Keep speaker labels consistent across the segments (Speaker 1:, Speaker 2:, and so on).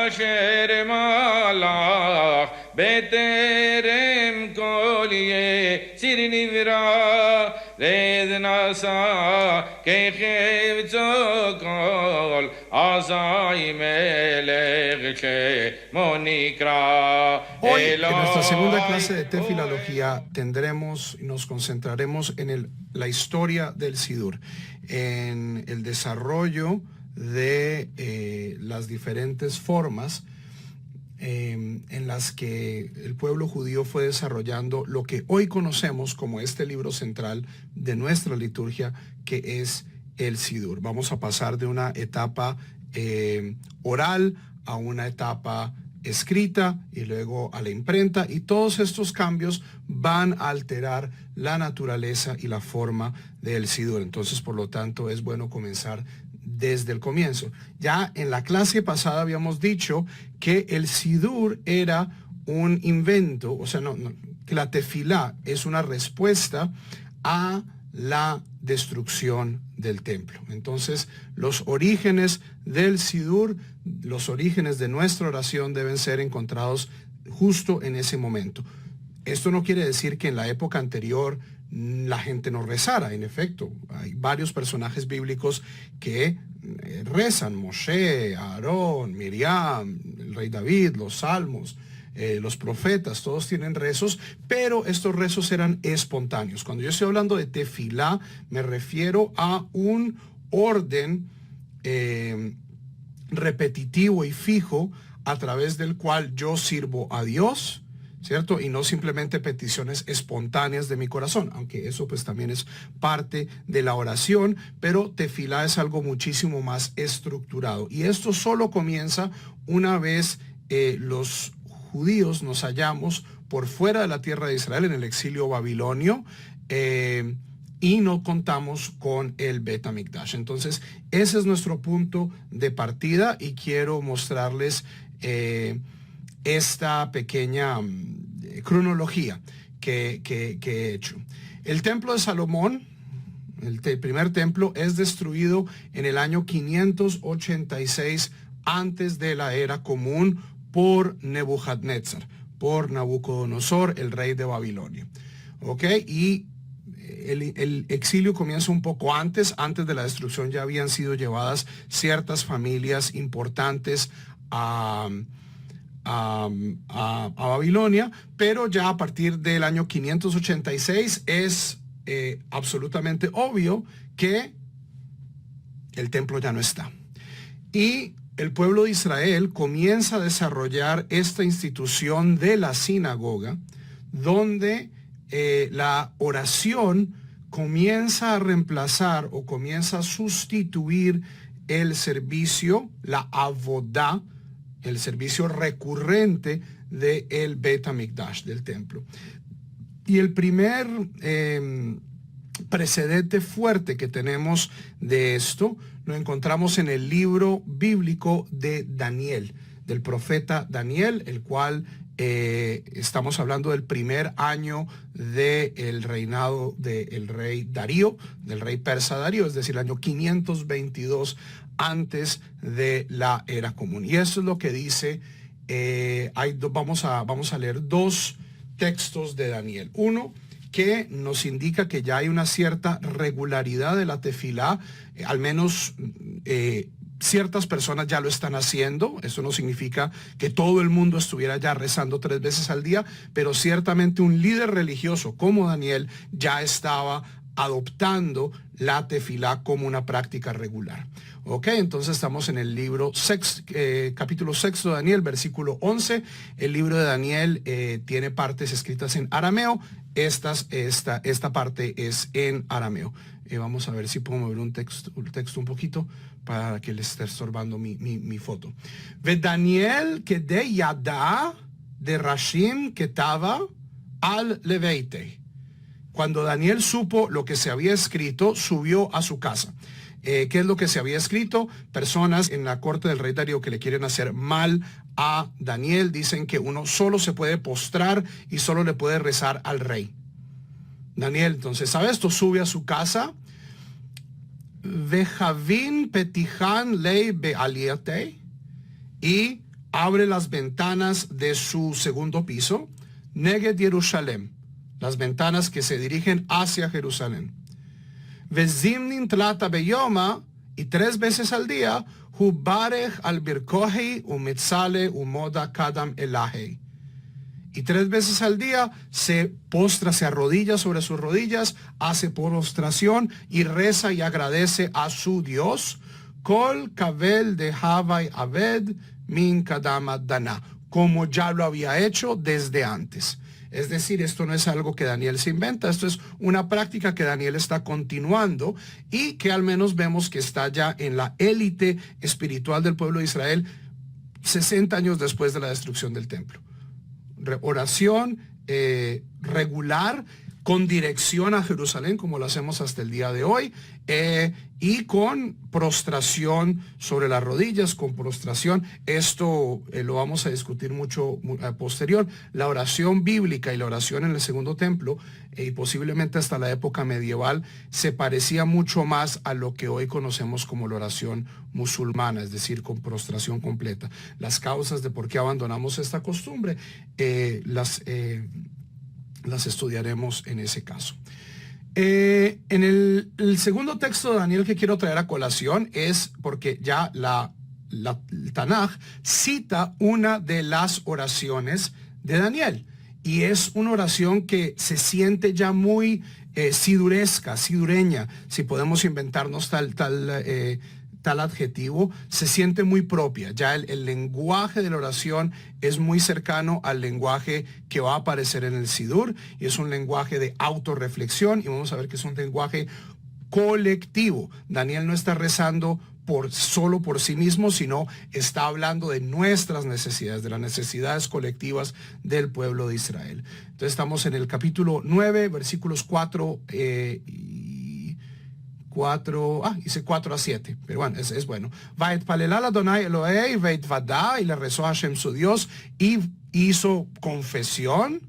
Speaker 1: אשר מלך בטרם כל יציר נברא רד נשא כחפצו כל אזי מלך שמו נקרא.
Speaker 2: Hoy, en nuestra segunda clase de tefilología, nos concentraremos en la historia del Sidur, en el desarrollo de las diferentes formas en las que el pueblo judío fue desarrollando lo que hoy conocemos como este libro central de nuestra liturgia, que es el Sidur. Vamos a pasar de una etapa oral a una etapa escrita y luego a la imprenta, y todos estos cambios van a alterar la naturaleza y la forma del Sidur. Entonces, por lo tanto, es bueno comenzar desde el comienzo. Ya en la clase pasada habíamos dicho que el Sidur era un invento, o sea, que la tefilá es una respuesta a la destrucción del templo. Entonces, los orígenes del Sidur, los orígenes de nuestra oración deben ser encontrados justo en ese momento. Esto no quiere decir que en la época anterior la gente no rezara. En efecto, hay varios personajes bíblicos que rezan: Moshe, Aarón, Miriam, el rey David, los salmos, los profetas, todos tienen rezos, pero estos rezos eran espontáneos. Cuando yo estoy hablando de tefilá, me refiero a un orden repetitivo y fijo a través del cual yo sirvo a Dios, ¿cierto? Y no simplemente peticiones espontáneas de mi corazón, aunque eso pues también es parte de la oración, pero tefilá es algo muchísimo más estructurado. Y esto solo comienza una vez los judíos nos hallamos por fuera de la tierra de Israel, en el exilio babilonio, y no contamos con el Bet HaMikdash. Entonces, ese es nuestro punto de partida, y quiero mostrarles esta pequeña cronología que he hecho. El templo de Salomón, el primer templo, es destruido en el año 586 antes de la era común por Nebuchadnezzar, por Nabucodonosor, el rey de Babilonia. ¿Ok? Y el exilio comienza un poco antes de la destrucción. Ya habían sido llevadas ciertas familias importantes a Babilonia, pero ya a partir del año 586 es absolutamente obvio que el templo ya no está. Y el pueblo de Israel comienza a desarrollar esta institución de la sinagoga, donde la oración comienza a reemplazar o comienza a sustituir el servicio, la avodá, el servicio recurrente del Bet HaMikdash, del templo. Y el primer precedente fuerte que tenemos de esto lo encontramos en el libro bíblico de Daniel, del profeta Daniel, el cual estamos hablando del primer año del reinado del rey Darío, del rey persa Darío, es decir, el año 522 antes de la era común. Y eso es lo que dice, vamos a leer dos textos de Daniel. Uno que nos indica que ya hay una cierta regularidad de la tefilá, al menos ciertas personas ya lo están haciendo. Eso no significa que todo el mundo estuviera ya rezando 3 veces al día, pero ciertamente un líder religioso como Daniel ya estaba adoptando la tefilá como una práctica regular. Ok, entonces estamos en el libro capítulo 6 de Daniel, versículo 11. El libro de Daniel tiene partes escritas en arameo. Esta parte es en arameo. Vamos a ver si puedo mover un texto un poquito para que les esté estorbando mi foto. Ve Daniel que de yada de Rashim que estaba al leveite. Cuando Daniel supo lo que se había escrito, subió a su casa. ¿Qué es lo que se había escrito? Personas en la corte del rey Darío que le quieren hacer mal a Daniel dicen que uno solo se puede postrar y solo le puede rezar al rey. Daniel, entonces, ¿sabe esto? Sube a su casa. Vejavin petijan ley bealiate. Y abre las ventanas de su segundo piso, Neged Jerusalem, las ventanas que se dirigen hacia Jerusalén. Vezimnin tlata beyoma, y 3 veces al día, hu barech al birkohi umetzale umoda kadam elahei. Y 3 veces al día se postra, se arrodilla sobre sus rodillas, hace postración y reza y agradece a su Dios. Kol kabel de Havai Aved min kadam dana, como ya lo había hecho desde antes. Es decir, esto no es algo que Daniel se inventa, esto es una práctica que Daniel está continuando y que al menos vemos que está ya en la élite espiritual del pueblo de Israel 60 años después de la destrucción del templo. Oración regular con dirección a Jerusalén, como lo hacemos hasta el día de hoy, y con prostración sobre las rodillas, con prostración. Esto lo vamos a discutir mucho posterior. La oración bíblica y la oración en el segundo templo, y posiblemente hasta la época medieval, se parecía mucho más a lo que hoy conocemos como la oración musulmana, es decir, con prostración completa. Las causas de por qué abandonamos esta costumbre, las estudiaremos en ese caso. En el segundo texto de Daniel que quiero traer a colación es porque ya el Tanaj cita una de las oraciones de Daniel, y es una oración que se siente ya muy sidureña, si podemos inventarnos tal adjetivo, se siente muy propia. Ya el lenguaje de la oración es muy cercano al lenguaje que va a aparecer en el Sidur, y es un lenguaje de autorreflexión, y vamos a ver que es un lenguaje colectivo. Daniel no está rezando solo por sí mismo, sino está hablando de nuestras necesidades, de las necesidades colectivas del pueblo de Israel. Entonces estamos en el capítulo 9, versículos 4 dice 4 a 7, pero bueno, es bueno. Vaetpalelal Adonai Elohei veitvada, y le rezó a Hashem su Dios, y hizo confesión.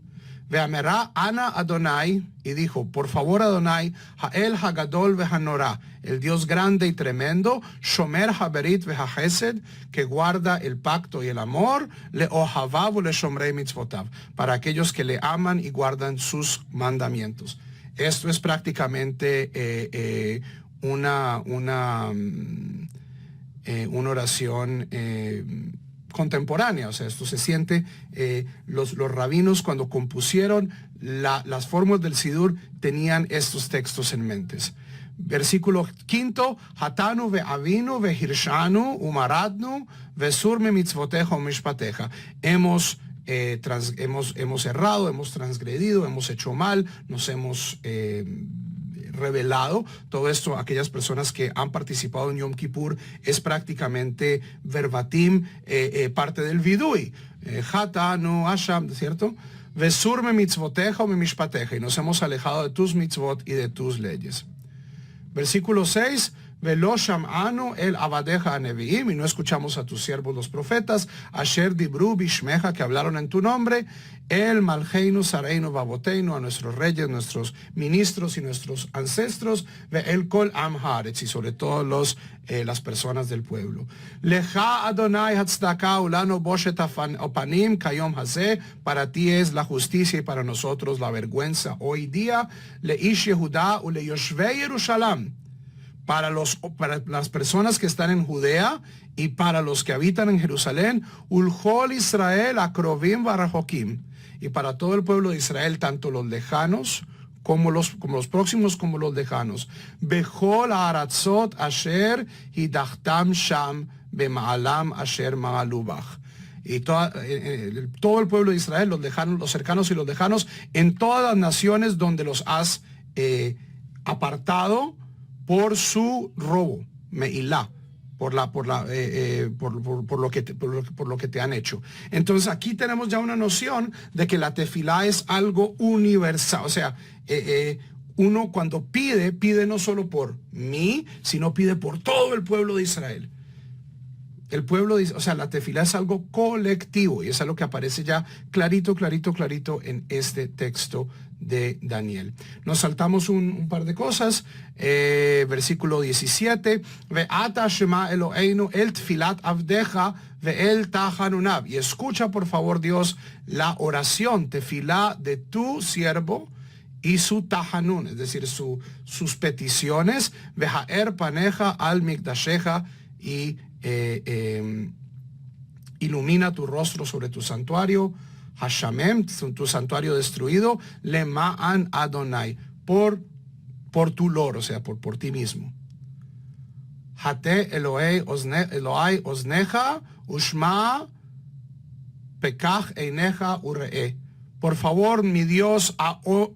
Speaker 2: Veamerá Ana Adonai, y dijo, por favor Adonai, Hael Hagadol vehanorá, el Dios grande y tremendo, Shomer Haberit vehachesed, que guarda el pacto y el amor, le ohavav u le shomrei mitzvotav, para aquellos que le aman y guardan sus mandamientos. Esto es prácticamente una oración contemporánea. O sea, esto se siente, los rabinos cuando compusieron las formas del Sidur tenían estos textos en mente. Versículo 5, Hatanu ve avinu ve hirshanu umaradnu ve surme mitzvoteja o mishpateja. Hemos errado, hemos transgredido, hemos hecho mal, nos hemos revelado. Todo esto, aquellas personas que han participado en Yom Kippur, es prácticamente verbatim parte del vidui. Hatanu asham, ¿cierto? Vesurme mitzvoteja o mi mishpateja, y nos hemos alejado de tus mitzvot y de tus leyes. Versículo 6, Velo sham'anu el abadeja aneviim, y no escuchamos a tus siervos los profetas, asher dibru bishmeja, que hablaron en tu nombre, el malheinu sareinu baboteinu, a nuestros reyes, nuestros ministros y nuestros ancestros, ve el kol am haaretz, y sobre todo las personas del pueblo. Leja Adonai hatzdaka ulano boshet opanim kayom hazeh, para ti es la justicia y para nosotros la vergüenza hoy día. Leish Yehuda ule yoshvei Yerushalam, para las personas que están en Judea y para los que habitan en Jerusalén, Ulhol Israel akrovim varajokim, y para todo el pueblo de Israel, tanto los lejanos como los próximos como los lejanos. Bechol haratzot asher hidachtam sham bemaalam asher maalubach. Y todo el pueblo de Israel, los lejanos, los cercanos y los lejanos, en todas las naciones donde los has apartado por su robo, meilá, por lo que te han hecho. Entonces aquí tenemos ya una noción de que la tefilá es algo universal. O sea, uno cuando pide no solo por mí, sino pide por todo el pueblo de Israel. El pueblo dice, o sea, la tefilá es algo colectivo y es algo que aparece ya clarito en este texto de Daniel. Nos saltamos un par de cosas. Versículo 17. Ve'ata shema Eloheinu el tfilat avdeja ve'el tahanunav. Y escucha, por favor, Dios, la oración, tefilá de tu siervo y su tahanun, es decir, sus peticiones. Ve'ha'er paneja al mikdasheja, y ilumina tu rostro sobre tu santuario, Hashamem, tu santuario destruido, Lema'an Adonai, por tu Lord, o sea, por ti mismo. Hate Elohai Osneja, Ushma, Pekach Eineja Uree. Por favor, mi Dios,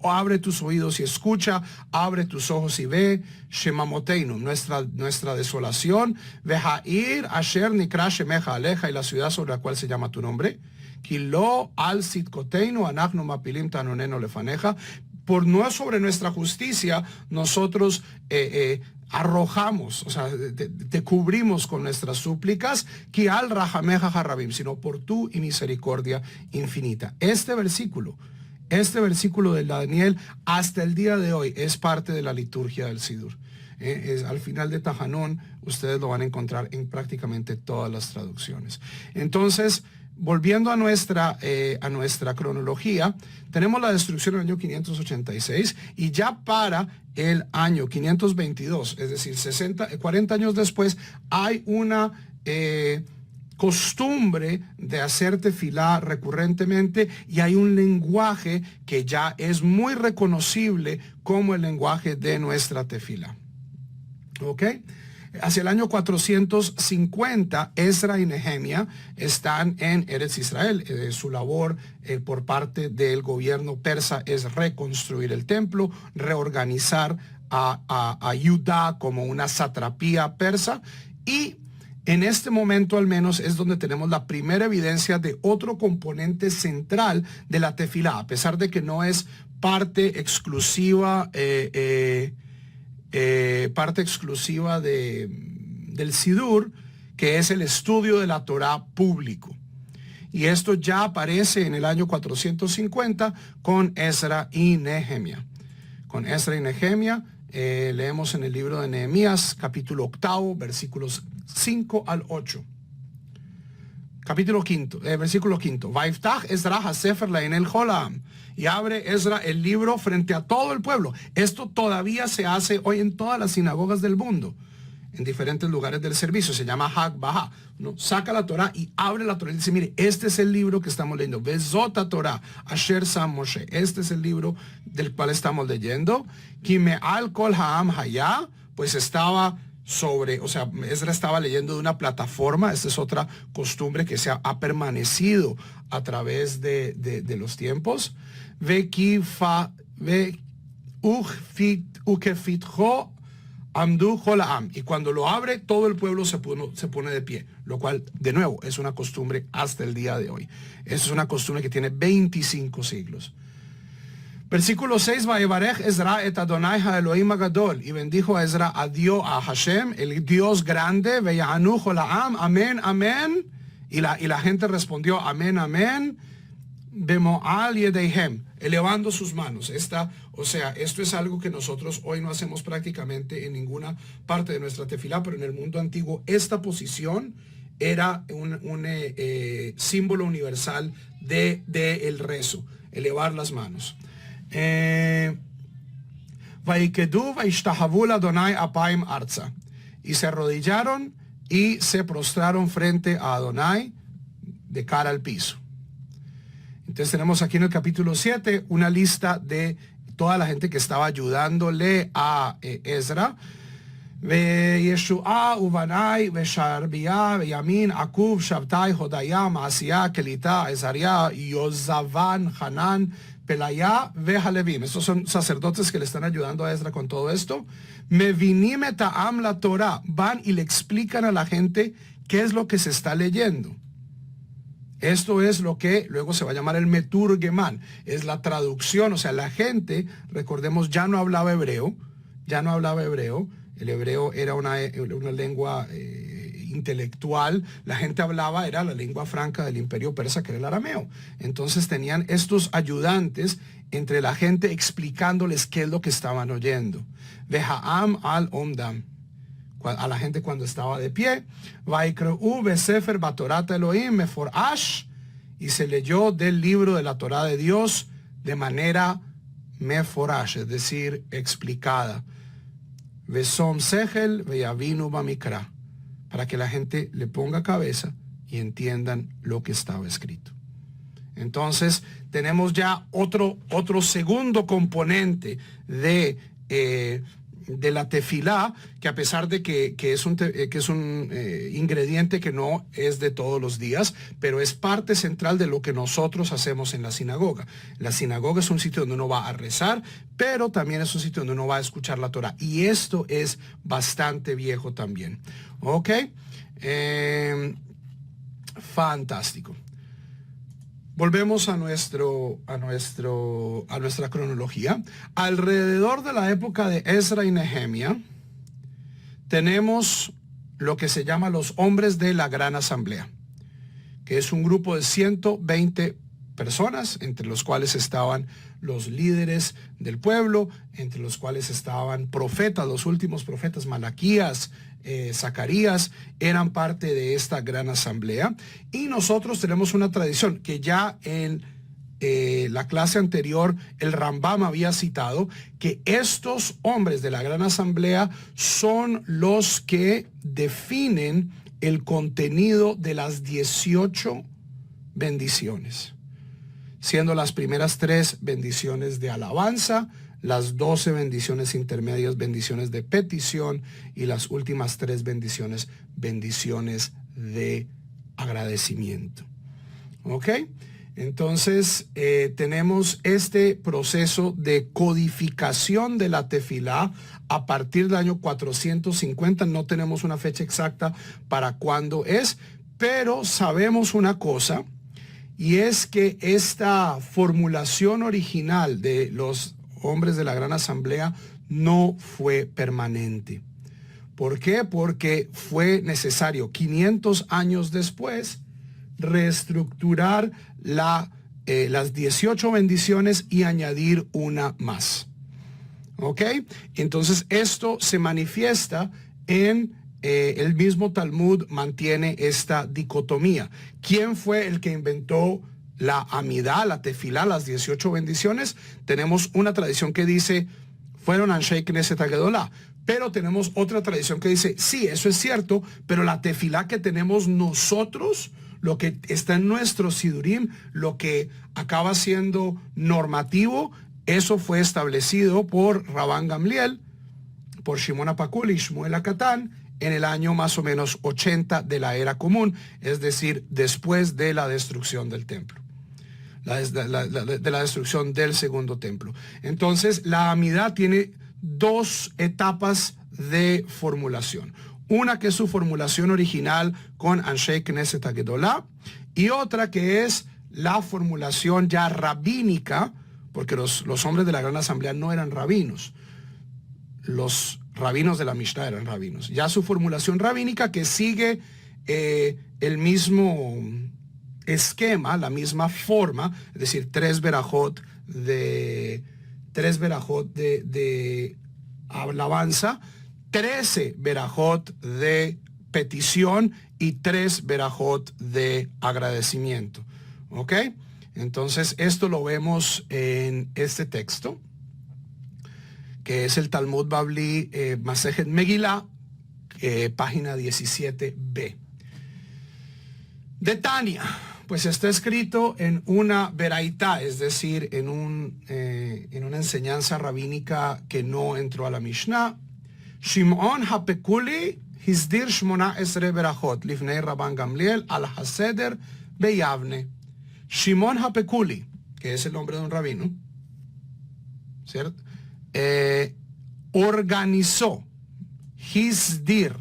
Speaker 2: abre tus oídos y escucha, abre tus ojos y ve, Shemamoteinu, nuestra desolación, Vejair Asher Nikra Shemeja Aleja, y la ciudad sobre la cual se llama tu nombre, Kilo al Sitkoteinu Anachnu Mapilim Tanoneno Lefaneja, por no sobre nuestra justicia, nosotros arrojamos, o sea, te cubrimos con nuestras súplicas, que al rajameja jarrabim, sino por tu y misericordia infinita. Este versículo de Daniel, hasta el día de hoy, es parte de la liturgia del Sidur. Al final de Tahanún, ustedes lo van a encontrar en prácticamente todas las traducciones. Entonces, volviendo a nuestra cronología, tenemos la destrucción en el año 586 y ya para el año 522, es decir, 40 años después, hay una costumbre de hacer tefilá recurrentemente y hay un lenguaje que ya es muy reconocible como el lenguaje de nuestra tefilá. ¿Ok? Hacia el año 450, Ezra y Nehemia están en Eretz Israel. Su labor por parte del gobierno persa es reconstruir el templo, reorganizar a Judá como una satrapía persa, y en este momento al menos es donde tenemos la primera evidencia de otro componente central de la tefilá, a pesar de que no es parte exclusiva del Sidur, que es el estudio de la Torá público. Y esto ya aparece en el año 450 con Ezra y Nehemia. Con Ezra y Nehemia leemos en el libro de Nehemías, capítulo 8, versículos 5 al 8. Capítulo 5, versículo 5. Vaiftach Ezra hasefer la'enel cholam. Y abre Ezra el libro frente a todo el pueblo. Esto todavía se hace hoy en todas las sinagogas del mundo, en diferentes lugares del servicio. Se llama Hag Baha. ¿No? Saca la Torah y abre la Torah y dice, mire, este es el libro que estamos leyendo. Vezota Torah, Asher Sam Moshe. Este es el libro del cual estamos leyendo. Kime al kol ha'am haya, pues estaba sobre, o sea, Ezra estaba leyendo de una plataforma. Esta es otra costumbre que ha permanecido a través de los tiempos. Y cuando lo abre, todo el pueblo se pone de pie, lo cual, de nuevo, es una costumbre hasta el día de hoy. Esa es una costumbre que tiene 25 siglos. Versículo 6, Vayevarech Ezra et Adonai ha-Elohim ha-Gadol, y bendijo a Ezra a Dios, a Hashem, el Dios grande, veyanu jolaam, amén, amén, y la gente respondió, amén, amén, bemoal yedeihem, elevando sus manos. Esto es algo que nosotros hoy no hacemos prácticamente en ninguna parte de nuestra tefilá, pero en el mundo antiguo esta posición era un símbolo universal de el rezo, elevar las manos. Y se arrodillaron y se prostraron frente a Adonai de cara al piso. Entonces tenemos aquí en el capítulo 7 una lista de toda la gente que estaba ayudándole a Ezra. Yeshua, Ubanai, Sharbia, Yamin, Akub, Shabtai, Hodaya, Maasía, Kelita, Ezaria, Yozavan, Hanan, Pelaya, Vejalevim. Estos son sacerdotes que le están ayudando a Ezra con todo esto. Mevinim ta'am la Torah. Van y le explican a la gente qué es lo que se está leyendo. Esto es lo que luego se va a llamar el Meturgeman. Es la traducción, o sea, la gente, recordemos, ya no hablaba hebreo. El hebreo era una lengua intelectual, la gente hablaba, era la lengua franca del imperio persa, que era el arameo. Entonces tenían estos ayudantes entre la gente explicándoles qué es lo que estaban oyendo. Veha'am al omdam, a la gente cuando estaba de pie. Vaikreu besefer batorat Elohim meforash, y se leyó del libro de la Torá de Dios de manera meforash, es decir, explicada. Vesom sechel veyavinu bamikra, para que la gente le ponga cabeza y entiendan lo que estaba escrito. Entonces tenemos ya otro segundo componente de la tefilá, que a pesar de que es un ingrediente que no es de todos los días, pero es parte central de lo que nosotros hacemos en la sinagoga. La sinagoga es un sitio donde uno va a rezar, pero también es un sitio donde uno va a escuchar la Torah. Y esto es bastante viejo también. ¿Ok? Fantástico. Volvemos a nuestra cronología. Alrededor de la época de Ezra y Nehemia, tenemos lo que se llama los hombres de la Gran Asamblea, que es un grupo de 120 personas, entre los cuales estaban los líderes del pueblo, entre los cuales estaban profetas, los últimos profetas, Malaquías, Zacarías, eran parte de esta gran asamblea. Y nosotros tenemos una tradición que ya en la clase anterior el Rambam había citado, que estos hombres de la gran asamblea son los que definen el contenido de las 18 bendiciones, siendo las primeras 3 bendiciones de alabanza, las 12 bendiciones intermedias, bendiciones de petición, y las últimas 3 bendiciones, bendiciones de agradecimiento. ¿Ok? Entonces tenemos este proceso de codificación de la tefilá a partir del año 450. No tenemos una fecha exacta para cuándo es, pero sabemos una cosa, y es que esta formulación original de los hombres de la Gran Asamblea no fue permanente. ¿Por qué? Porque fue necesario 500 años después reestructurar las 18 bendiciones y añadir una más. ¿Ok? Entonces esto se manifiesta en el mismo Talmud, mantiene esta dicotomía. ¿Quién fue el que inventó la amidá, la tefilá, las 18 bendiciones? Tenemos una tradición que dice, fueron Anshei Knesset HaGedolá, pero tenemos otra tradición que dice, sí, eso es cierto, pero la tefilá que tenemos nosotros, lo que está en nuestro Sidurim, lo que acaba siendo normativo, eso fue establecido por Rabban Gamliel, por Shimon HaPakul y Shmuel HaKatan, en el año más o menos 80 de la era común, es decir, después de la destrucción del templo, de la destrucción del segundo templo. Entonces, la amidá tiene 2 etapas de formulación. Una que es su formulación original con Anshei Knesset HaGedolá, y otra que es la formulación ya rabínica, porque los hombres de la Gran Asamblea no eran rabinos. Los rabinos de la Mishnah eran rabinos. Ya su formulación rabínica, que sigue el mismo esquema, la misma forma, es decir, 3 verajot de alabanza, 13 verajot de petición y 3 verajot de agradecimiento. ¿Ok? Entonces esto lo vemos en este texto, que es el Talmud Babli Masejet Megilá, página 17b. De Tania, pues está escrito en una veraitá, es decir, en una enseñanza rabínica que no entró a la Mishnah. Shimon HaPekuli hisdir 18 berachot lifnei Rabban Gamliel al haseder beyavne. Shimon HaPekuli, que es el nombre de un rabino, ¿cierto? Organizó, hisdir,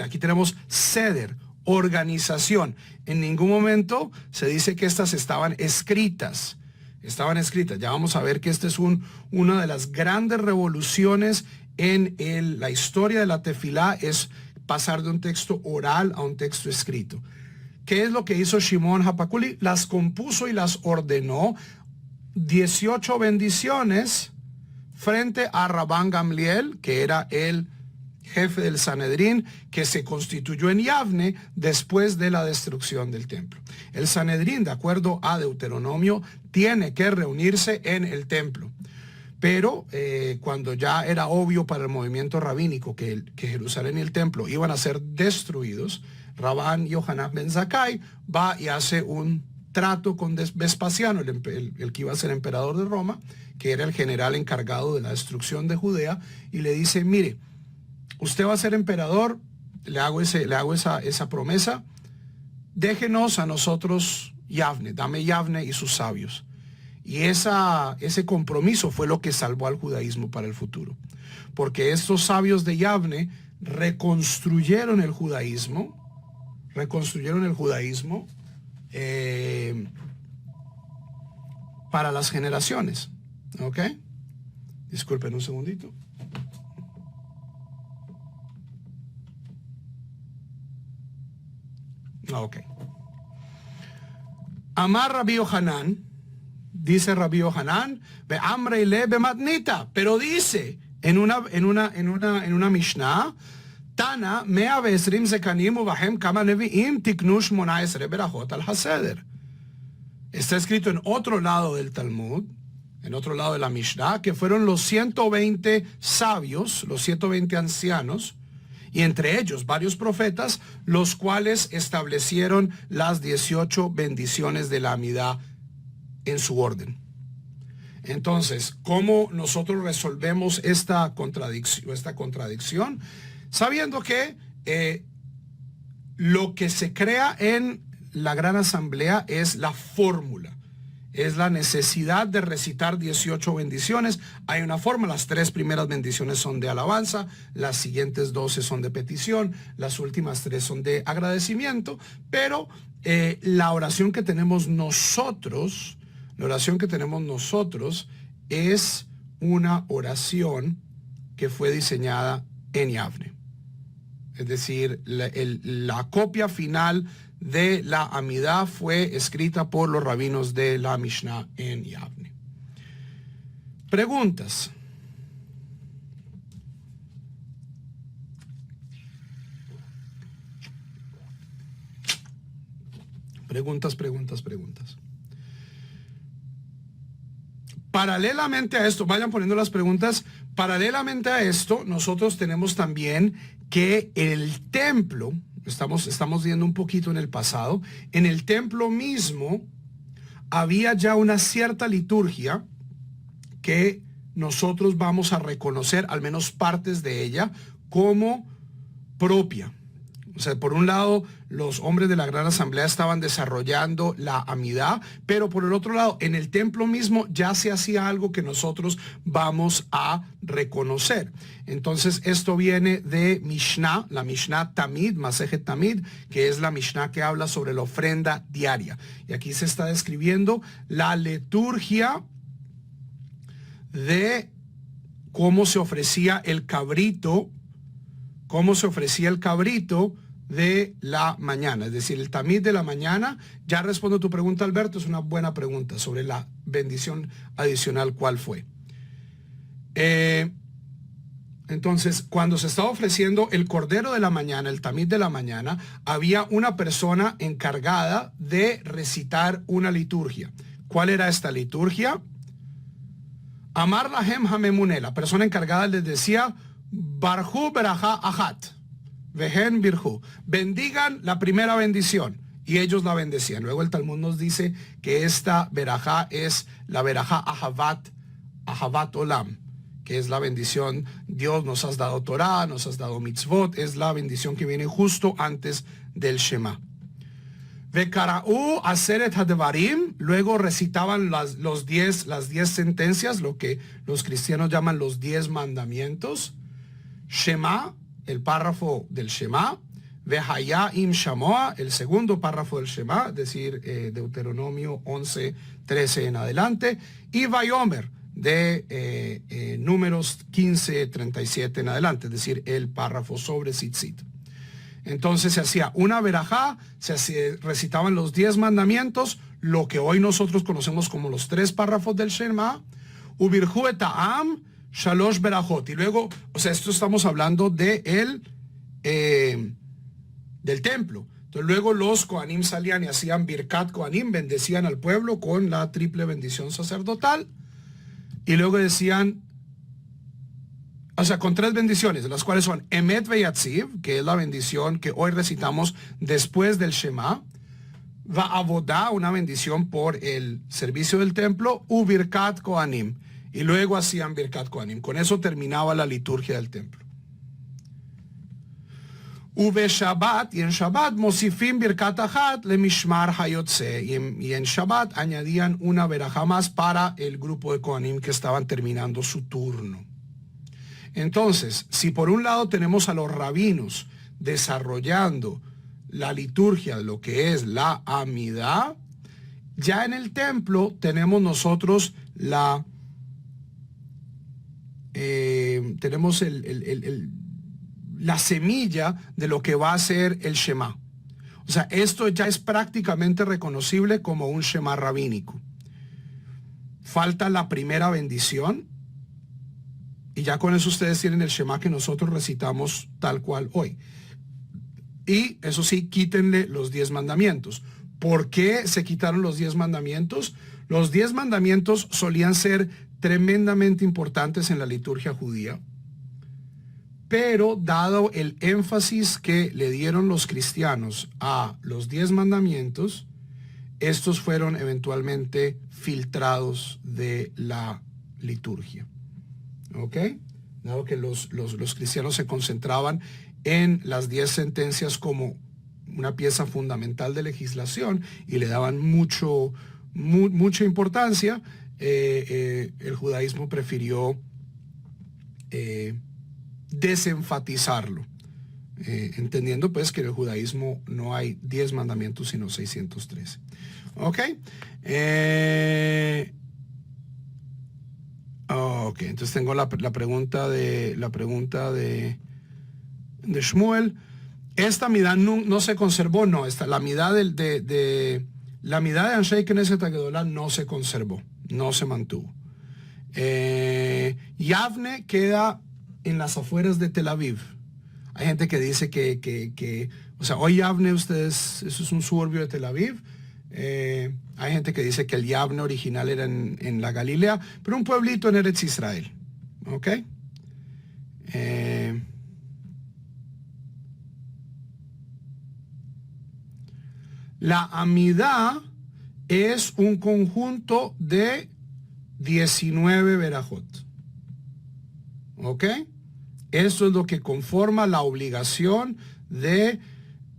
Speaker 2: aquí tenemos seder, organización. En ningún momento se dice que estas estaban escritas. Ya vamos a ver que esta es una de las grandes revoluciones en la historia de la tefilá. Es pasar de un texto oral a un texto escrito. ¿Qué es lo que hizo Shimon Hapakuli? Las compuso y las ordenó, 18 bendiciones frente a Rabán Gamliel, que era el jefe del Sanedrín, que se constituyó en Yavne después de la destrucción del templo. El Sanedrín, de acuerdo a Deuteronomio, tiene que reunirse en el templo. Pero cuando ya era obvio para el movimiento rabínico que Jerusalén y el templo iban a ser destruidos, Rabán Yohanan ben Zakkai va y hace un trato con Vespasiano, el que iba a ser emperador de Roma, que era el general encargado de la destrucción de Judea, y le dice: mire, usted va a ser emperador, le hago esa promesa, déjenos a nosotros Yavne, dame Yavne y sus sabios. Y ese compromiso fue lo que salvó al judaísmo para el futuro. Porque estos sabios de Yavne reconstruyeron el judaísmo para las generaciones. ¿Ok? Disculpen un segundito. Ok. Amar Rabbi Yohanan, dice Rabbi Yohanan, ve amre le be matnita, pero dice en una Mishnah, Tana mea ve'esrim zekanim uvahem kama nevi'im tiknu 18 berajot al haseder. Está escrito en otro lado del Talmud, en otro lado de la Mishnah, que fueron los 120 sabios, los 120 ancianos, y entre ellos varios profetas, los cuales establecieron las 18 bendiciones de la Amidá en su orden. Entonces, ¿cómo nosotros resolvemos esta contradicción? Sabiendo que lo que se crea en la Gran Asamblea es la fórmula. Es la necesidad de recitar 18 bendiciones. Hay una forma, las 3 primeras bendiciones son de alabanza, las siguientes 12 son de petición, las últimas 3 son de agradecimiento, pero la oración que tenemos nosotros es una oración que fue diseñada en Yavne. Es decir, la copia final de la Amidá fue escrita por los rabinos de la Mishnah en Yavne. Preguntas. Preguntas. Paralelamente a esto, vayan poniendo las preguntas. Paralelamente a esto, nosotros tenemos también que el templo, estamos viendo un poquito en el pasado, en el templo mismo había ya una cierta liturgia que nosotros vamos a reconocer, al menos partes de ella, como propia. O sea, por un lado, los hombres de la Gran Asamblea estaban desarrollando la Amidá, pero por el otro lado, en el templo mismo ya se hacía algo que nosotros vamos a reconocer. Entonces, esto viene de Mishnah, la Mishnah Tamid, Masejet Tamid, que es la Mishnah que habla sobre la ofrenda diaria. Y aquí se está describiendo la liturgia de cómo se ofrecía el cabrito, de la mañana, es decir, el tamid de la mañana. Ya respondo tu pregunta, Alberto, es una buena pregunta sobre la bendición adicional, ¿cuál fue? Entonces, cuando se estaba ofreciendo el cordero de la mañana, el tamid de la mañana, había una persona encargada de recitar una liturgia. ¿Cuál era esta liturgia? Amar lahem hamemune, la persona encargada les decía: Barjú berajá ahat, vehen birjú. Bendigan la primera bendición. Y ellos la bendecían. Luego el Talmud nos dice que esta berajá es la berajá ahavat olam, que es la bendición. Dios, nos has dado Torah, nos has dado mitzvot. Es la bendición que viene justo antes del Shema. Vekara'u aseret hadevarim. Luego recitaban las 10 sentencias, lo que los cristianos llaman los 10 mandamientos. Shema, el párrafo del Shema. Vehaya im shamoa, el segundo párrafo del Shema, es decir, Deuteronomio 11:13 en adelante. Y Vayomer, de Números 15:37 en adelante, es decir, el párrafo sobre Tzitzit. Entonces se hacía una verajá, recitaban los 10 mandamientos, lo que hoy nosotros conocemos como los 3 párrafos del Shema, ubirhu et ha'am, shalosh berajot. Y luego, o sea, esto estamos hablando del templo. Entonces luego los Kohanim salían y hacían Birkat Kohanim, bendecían al pueblo con la triple bendición sacerdotal. Y luego decían, o sea, con 3 bendiciones, las cuales son Emet Veyatziv, que es la bendición que hoy recitamos después del Shema, Va'avodah, una bendición por el servicio del templo, Ubirkat Kohanim. Y luego hacían Birkat Kohanim. Con eso terminaba la liturgia del templo. Ube Shabbat, y en Shabbat, Mosifim Birkat Achat le Mishmar Hayotze. Y en Shabbat añadían una verajá más para el grupo de Kohanim que estaban terminando su turno. Entonces, si por un lado tenemos a los rabinos desarrollando la liturgia de lo que es la Amidá, ya en el templo tenemos nosotros la semilla de lo que va a ser el Shema. O sea, esto ya es prácticamente reconocible como un Shema rabínico. Falta la primera bendición y ya con eso ustedes tienen el Shema que nosotros recitamos tal cual hoy. Y eso sí, quítenle los 10 mandamientos. ¿Por qué se quitaron los 10 mandamientos? Los 10 mandamientos solían ser tremendamente importantes en la liturgia judía, pero dado el énfasis que le dieron los cristianos a los 10 mandamientos, estos fueron eventualmente filtrados de la liturgia. ¿Ok? Dado que los cristianos se concentraban en las 10 sentencias como una pieza fundamental de legislación y le daban mucha importancia, el judaísmo prefirió desenfatizarlo, entendiendo pues que en el judaísmo no hay 10 mandamientos sino 613. ¿Ok? Ok, entonces tengo la pregunta de Shmuel. Esta midá no se conservó, no, la midá de Anshei Knesset Agedolá no se conservó, no se mantuvo. Yavne queda en las afueras de Tel Aviv. Hay gente que dice que o sea, hoy Yavne, eso es un suburbio de Tel Aviv. Hay gente que dice que el Yavne original era en la Galilea, pero un pueblito en Eretz Israel. ¿Ok? La Amidá es un conjunto de 19 verajot. ¿Ok? Eso es lo que conforma la obligación de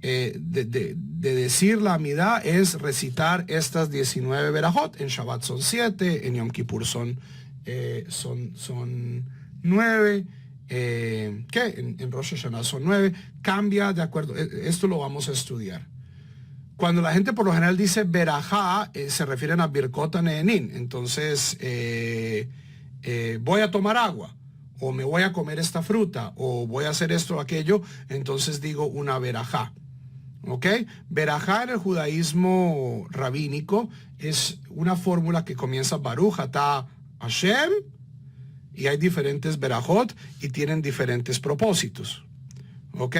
Speaker 2: decir la Amidá, es recitar estas 19 verajot. En Shabbat son 7, en Yom Kippur son 9, en Rosh Hashanah son 9. Cambia de acuerdo, esto lo vamos a estudiar. Cuando la gente por lo general dice verajá, se refieren a Birkot Nehenin. Entonces, voy a tomar agua, o me voy a comer esta fruta, o voy a hacer esto o aquello, entonces digo una verajá. ¿Ok? Verajá en el judaísmo rabínico es una fórmula que comienza Baruch Atah Hashem, y hay diferentes verajot y tienen diferentes propósitos. ¿Ok?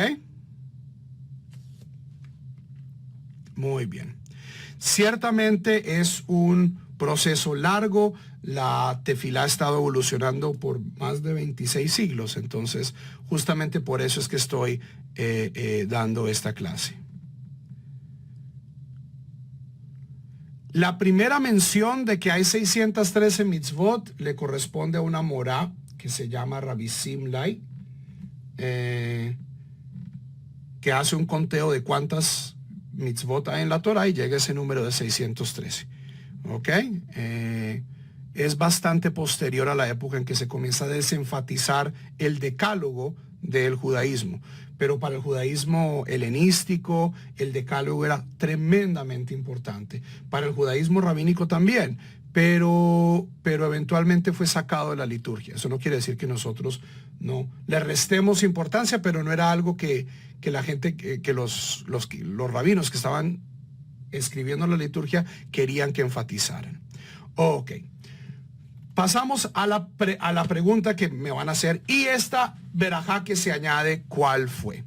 Speaker 2: Muy bien. Ciertamente es un proceso largo. La tefilá ha estado evolucionando por más de 26 siglos. Entonces, justamente por eso es que estoy dando esta clase. La primera mención de que hay 613 mitzvot le corresponde a una morá que se llama Rabbi Simlai, que hace un conteo de cuántas mitzvot hay en la Torah y llega a ese número de 613. ¿Ok? Es bastante posterior a la época en que se comienza a desenfatizar el decálogo del judaísmo. Pero para el judaísmo helenístico, el decálogo era tremendamente importante. Para el judaísmo rabínico también, pero eventualmente fue sacado de la liturgia. Eso no quiere decir que nosotros no le restemos importancia, pero no era algo que la gente, que los rabinos que estaban escribiendo la liturgia querían que enfatizaran. Ok. Pasamos a la pregunta que me van a hacer. Y esta verajá que se añade, ¿cuál fue?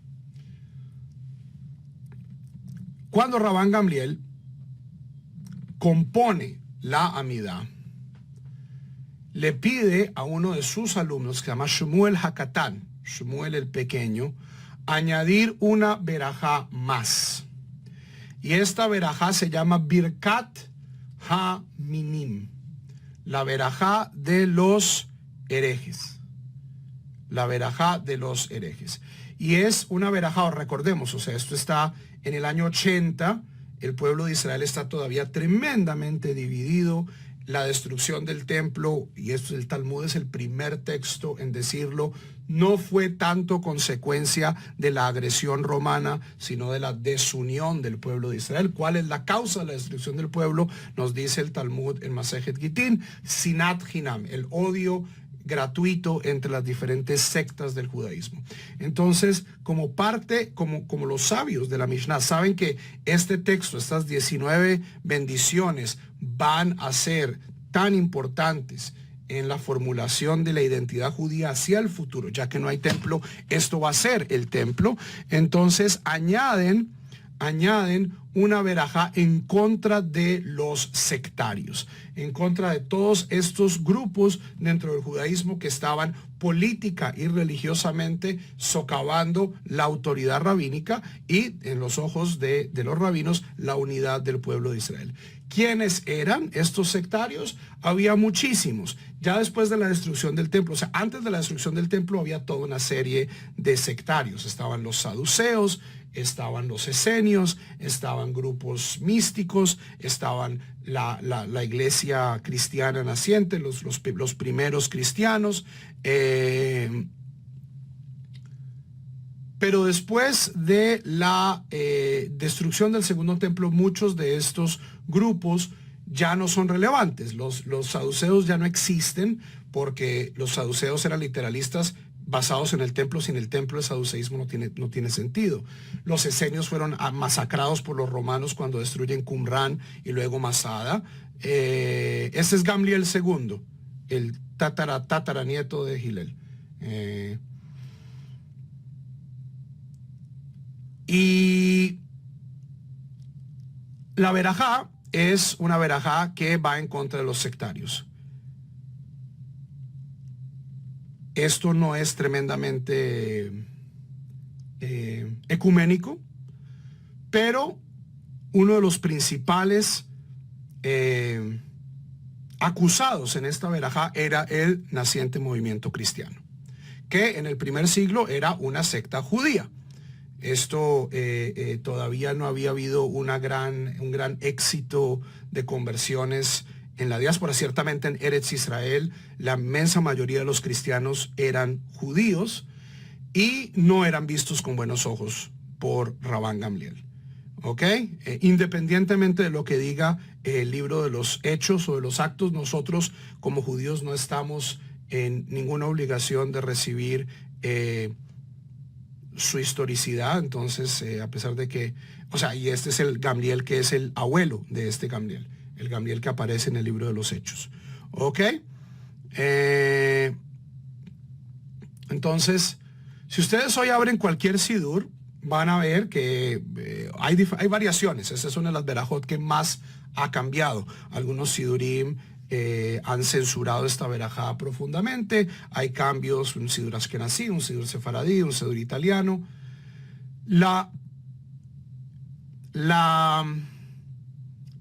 Speaker 2: Cuando Rabban Gamliel compone la Amidá, le pide a uno de sus alumnos, que se llama Shmuel Hakatán, Shmuel el pequeño, añadir una verajá más. Y esta verajá se llama Birkat Ha-Minim, la verajá de los herejes. La verajá de los herejes. Y es una verajá, recordemos, o sea, esto está en el año 80, el pueblo de Israel está todavía tremendamente dividido, la destrucción del templo, y esto el Talmud es el primer texto en decirlo, no fue tanto consecuencia de la agresión romana, sino de la desunión del pueblo de Israel. ¿Cuál es la causa de la destrucción del pueblo? Nos dice el Talmud en Masejet Gitín, Sinat Hinam, el odio gratuito entre las diferentes sectas del judaísmo. Entonces, como parte, como los sabios de la Mishnah saben que este texto, estas 19 bendiciones van a ser tan importantes en la formulación de la identidad judía hacia el futuro, ya que no hay templo, esto va a ser el templo. Entonces añaden una verajá en contra de los sectarios, en contra de todos estos grupos dentro del judaísmo que estaban política y religiosamente socavando la autoridad rabínica y, en los ojos de los rabinos, la unidad del pueblo de Israel. ¿Quiénes eran estos sectarios? Había muchísimos. Ya después de la destrucción del templo, o sea, antes de la destrucción del templo había toda una serie de sectarios. Estaban los saduceos, estaban los esenios, estaban grupos místicos, estaban la iglesia cristiana naciente, los primeros cristianos. Pero después de la destrucción del segundo templo, muchos de estos grupos ya no son relevantes. Los saduceos ya no existen porque los saduceos eran literalistas basados en el templo. Sin el templo el saduceísmo no tiene sentido. Los esenios fueron masacrados por los romanos cuando destruyen Qumran y luego Masada. Ese es Gamliel II, el tataranieto de Hillel. Y la verajá es una verajá que va en contra de los sectarios. Esto no es tremendamente ecuménico, pero uno de los principales acusados en esta verajá era el naciente movimiento cristiano, que en el primer siglo era una secta judía. Esto todavía no había habido un gran éxito de conversiones en la diáspora. Ciertamente en Eretz Israel la inmensa mayoría de los cristianos eran judíos y no eran vistos con buenos ojos por Rabban Gamliel. ¿Ok? Independientemente de lo que diga el libro de los Hechos o de los Actos, nosotros como judíos no estamos en ninguna obligación de recibir su historicidad. Entonces, a pesar de que, o sea, y este es el Gamliel que es el abuelo de este Gamliel, el Gamliel que aparece en el libro de los Hechos. ¿Ok? Entonces, si ustedes hoy abren cualquier sidur, van a ver que hay variaciones. Esa es una de las verajot que más ha cambiado. Algunos sidurim han censurado esta verajá profundamente. Hay cambios, un sidur ashkenazí, un sidur sefaradí, un sidur italiano. La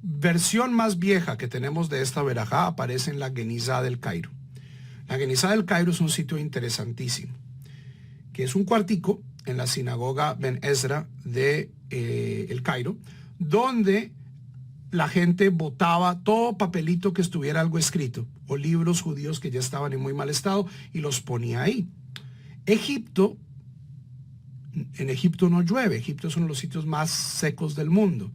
Speaker 2: versión más vieja que tenemos de esta verajá aparece en la Genizá del Cairo. La Genizá del Cairo es un sitio interesantísimo, que es un cuartico en la sinagoga Ben Ezra de el Cairo, donde la gente botaba todo papelito que estuviera algo escrito, o libros judíos que ya estaban en muy mal estado, y los ponía ahí. Egipto en Egipto no llueve. Egipto es uno de los sitios más secos del mundo.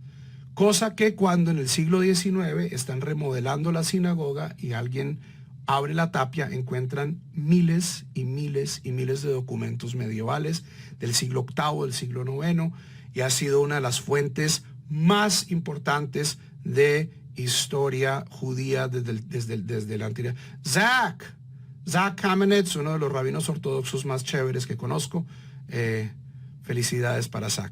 Speaker 2: Cosa que cuando en el siglo XIX están remodelando la sinagoga y alguien abre la tapia, encuentran miles y miles y miles de documentos medievales del siglo VIII, del siglo IX, y ha sido una de las fuentes más importantes de historia judía desde la antigüedad. Zach Kamenetz, uno de los rabinos ortodoxos más chéveres que conozco. Felicidades para Zach.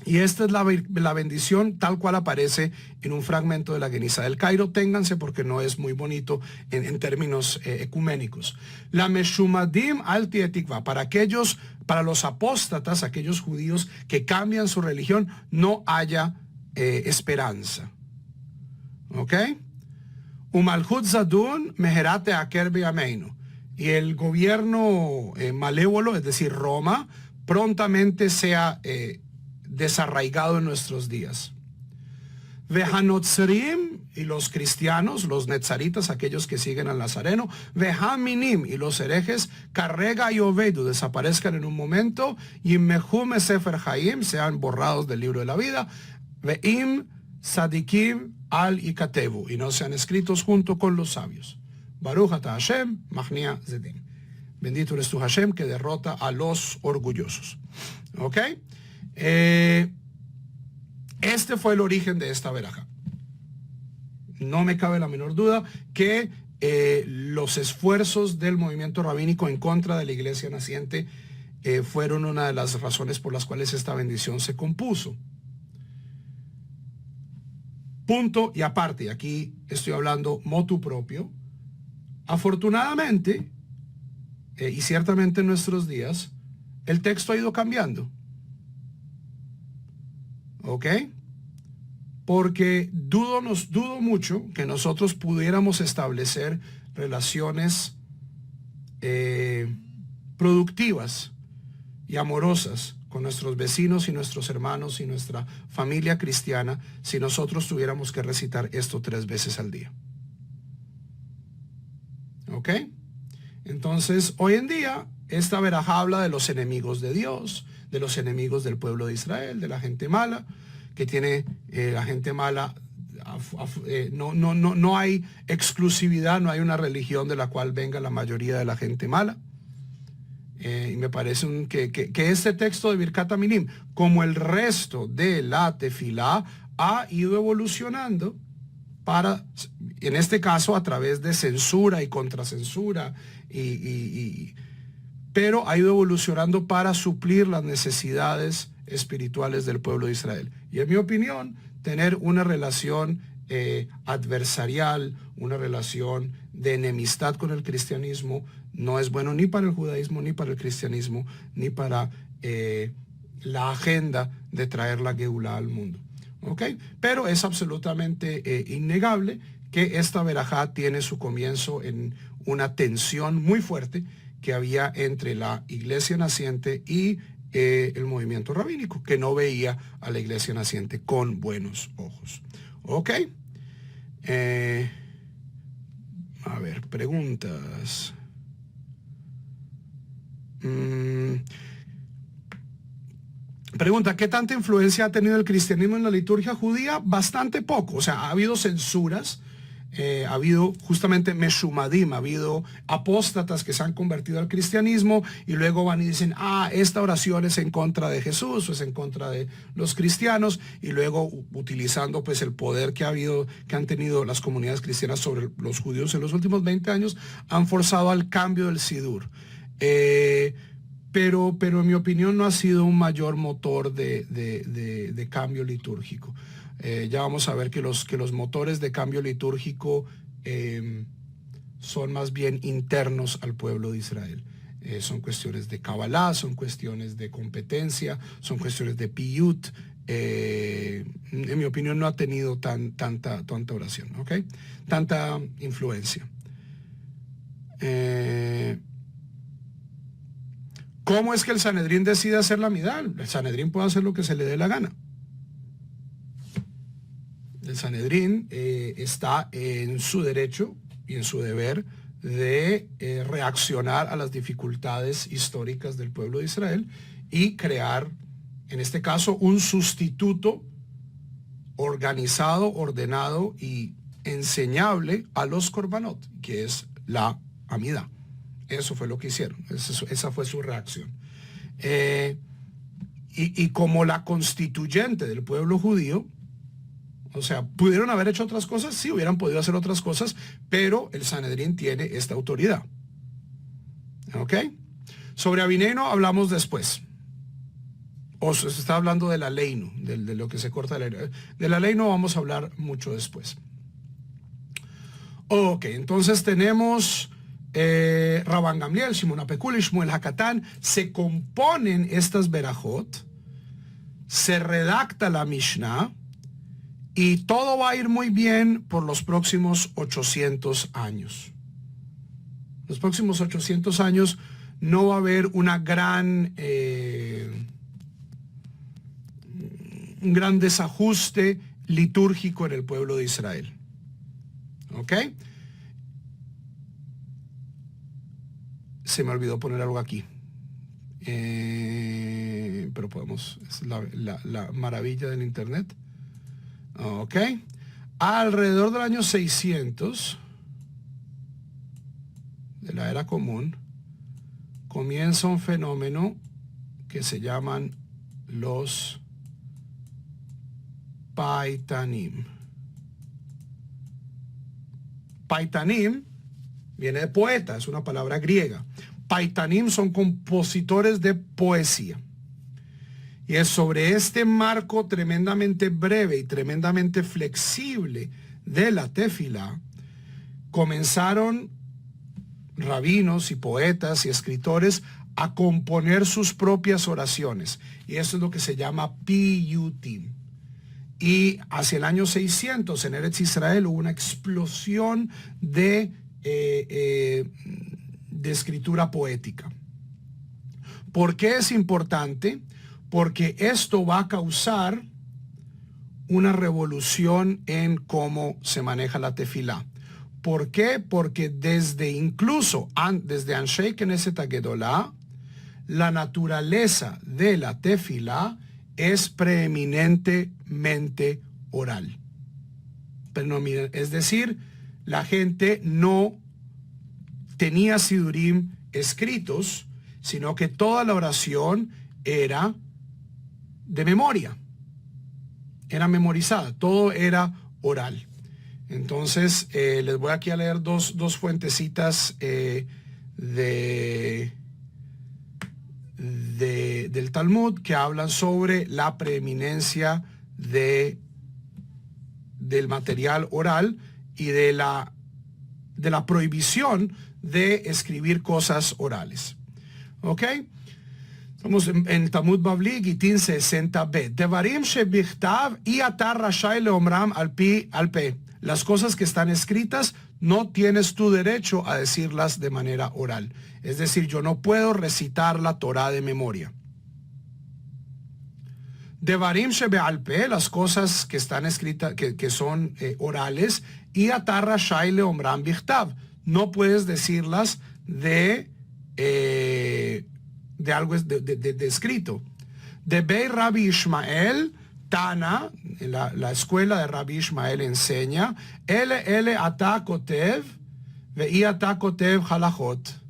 Speaker 2: Y esta es la bendición tal cual aparece en un fragmento de la Geniza del Cairo. Ténganse porque no es muy bonito en términos ecuménicos. La Meshumadim al Tietikva, para los apóstatas, aquellos judíos que cambian su religión, no haya esperanza. ¿Ok? Umalchut Zadun meherate aker beyameinu. Y el gobierno malévolo, es decir, Roma, prontamente sea desarraigado en nuestros días. Vehanotzrim, y los cristianos, los netzaritas, aquellos que siguen al Nazareno, Vehaminim, y los herejes, Carrega y Ovedu, desaparezcan en un momento, y Mehume Sefer Haim, sean borrados del libro de la vida, Veim Sadikim al Ikatevu, y no sean escritos junto con los sabios. Baruch ata Hashem, Machnia Zedim. Bendito eres tú, Hashem, que derrota a los orgullosos. ¿Ok? Este fue el origen de esta verajá. No me cabe la menor duda que los esfuerzos del movimiento rabínico en contra de la iglesia naciente fueron una de las razones por las cuales esta bendición se compuso. Punto y aparte, aquí estoy hablando motu propio. Afortunadamente, y ciertamente en nuestros días, el texto ha ido cambiando. ¿Ok? Porque dudo mucho que nosotros pudiéramos establecer relaciones productivas y amorosas con nuestros vecinos y nuestros hermanos y nuestra familia cristiana si nosotros tuviéramos que recitar esto 3 veces al día. ¿Ok? Entonces, hoy en día, esta verajá habla de los enemigos de Dios, de los enemigos del pueblo de Israel, de la gente mala, que tiene la gente mala. No hay exclusividad, no hay una religión de la cual venga la mayoría de la gente mala. Y me parece que este texto de Birkat Minim, como el resto de la tefilá, ha ido evolucionando en este caso, a través de censura y contracensura, pero ha ido evolucionando para suplir las necesidades espirituales del pueblo de Israel. Y en mi opinión, tener una relación adversarial, una relación de enemistad con el cristianismo, no es bueno ni para el judaísmo, ni para el cristianismo, ni para la agenda de traer la Geulá al mundo. ¿Ok? Pero es absolutamente innegable que esta verajá tiene su comienzo en una tensión muy fuerte que había entre la iglesia naciente y el movimiento rabínico, que no veía a la iglesia naciente con buenos ojos. ¿Ok? A ver, preguntas. Pregunta, ¿qué tanta influencia ha tenido el cristianismo en la liturgia judía? Bastante poco. O sea, ha habido censuras, ha habido justamente meshumadim, ha habido apóstatas que se han convertido al cristianismo y luego van y dicen, esta oración es en contra de Jesús o es en contra de los cristianos, y luego utilizando pues el poder que han tenido las comunidades cristianas sobre los judíos en los últimos 20 años, han forzado al cambio del sidur. Pero en mi opinión no ha sido un mayor motor de cambio litúrgico. Ya vamos a ver que los motores de cambio litúrgico son más bien internos al pueblo de Israel. Son cuestiones de Kabbalah, son cuestiones de competencia, son cuestiones de piyut. En mi opinión no ha tenido tanta oración, ¿ok? Tanta influencia. ¿Cómo es que el Sanedrín decide hacer la midal? El Sanedrín puede hacer lo que se le dé la gana. El Sanedrín está en su derecho y en su deber de reaccionar a las dificultades históricas del pueblo de Israel y crear, en este caso, un sustituto organizado, ordenado y enseñable a los korbanot, que es la amida. Eso fue lo que hicieron, esa fue su reacción. Y como la constituyente del pueblo judío, o sea, ¿pudieron haber hecho otras cosas? Sí, hubieran podido hacer otras cosas, pero el Sanedrín tiene esta autoridad. ¿Ok? Sobre Avineino hablamos después. O se está hablando de la ley, ¿no? De lo que se corta la ley. De la ley no vamos a hablar mucho después. Ok, entonces tenemos Rabban Gamliel, Shimon HaPekul y Shmuel HaKatan. Se componen estas berajot, se redacta la Mishnah, y todo va a ir muy bien por los próximos 800 años. Los próximos 800 años no va a haber un gran desajuste litúrgico en el pueblo de Israel. ¿Ok? Se me olvidó poner algo aquí. Pero podemos, es la maravilla del internet. Ok. Alrededor del año 600 de la era común comienza un fenómeno que se llaman los Paitanim. Paitanim viene de poeta, es una palabra griega. Paitanim son compositores de poesía. Y es sobre este marco tremendamente breve y tremendamente flexible de la tefilá, comenzaron rabinos y poetas y escritores a componer sus propias oraciones. Y eso es lo que se llama piyutim. Y hacia el año 600 en Eretz Israel hubo una explosión de escritura poética. ¿Por qué es importante? Porque esto va a causar una revolución en cómo se maneja la tefilá. ¿Por qué? Porque desde Anshei Knesset HaGedolah, la naturaleza de la tefilá es preeminentemente oral. Es decir, la gente no tenía sidurim escritos, sino que toda la oración era de memoria, era memorizada, todo era oral. Entonces les voy aquí a leer dos fuentecitas del Talmud que hablan sobre la preeminencia del material oral y de la prohibición de escribir cosas orales. ¿Ok? Estamos en Talmud Bavli, Gitin 60b. Devarim shebichtav y atar rashai leomram al pe. Las cosas que están escritas no tienes tu derecho a decirlas de manera oral. Es decir, yo no puedo recitar la Torah de memoria. Devarim shebe'al pe, las cosas que están escritas, que son orales, y atar rashai leomram bichtav. No puedes decirlas de algo de escrito. De Bei Rabbi Ishmael, Tana, la escuela de Rabbi Ishmael enseña, ele ata kotev, ve'i ata kotev halachot.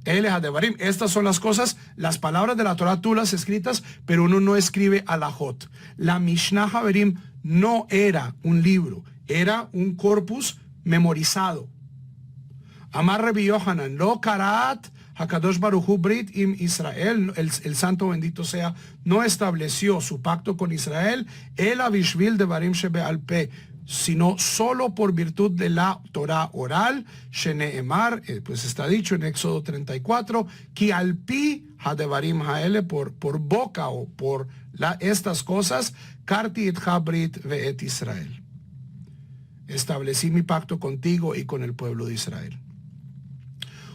Speaker 2: Ele hadevarim. Estas son las cosas, las palabras de la Torah, tú las escritas, pero uno no escribe halachot. La Mishnah Haverim no era un libro, era un corpus memorizado. Amar Rabbi Yohanan, lo karat Hakadosh Baruch Hu Brit im Israel, el santo bendito sea, no estableció su pacto con Israel, el avishvil de Barim Shebe'al Pe, sino solo por virtud de la Torah oral, Sheneemar, pues está dicho en Éxodo 34, Ki al pi hadevarim haele, por boca o por estas cosas, Karti et Habrit ve'et Israel. Establecí mi pacto contigo y con el pueblo de Israel.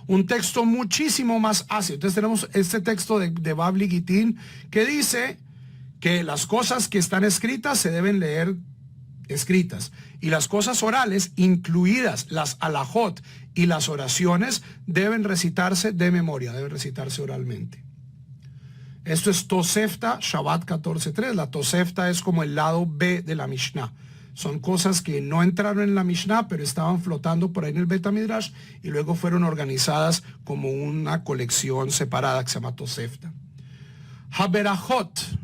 Speaker 2: Un texto muchísimo más ácido. Entonces tenemos este texto de Bavli Gitin que dice que las cosas que están escritas se deben leer escritas. Y las cosas orales, incluidas las alajot y las oraciones, deben recitarse de memoria, deben recitarse oralmente. Esto es Tosefta, Shabbat 14.3. La Tosefta es como el lado B de la Mishnah. Son cosas que no entraron en la Mishnah, pero estaban flotando por ahí en el Bet HaMidrash y luego fueron organizadas como una colección separada que se llama Tosefta. Haberajot.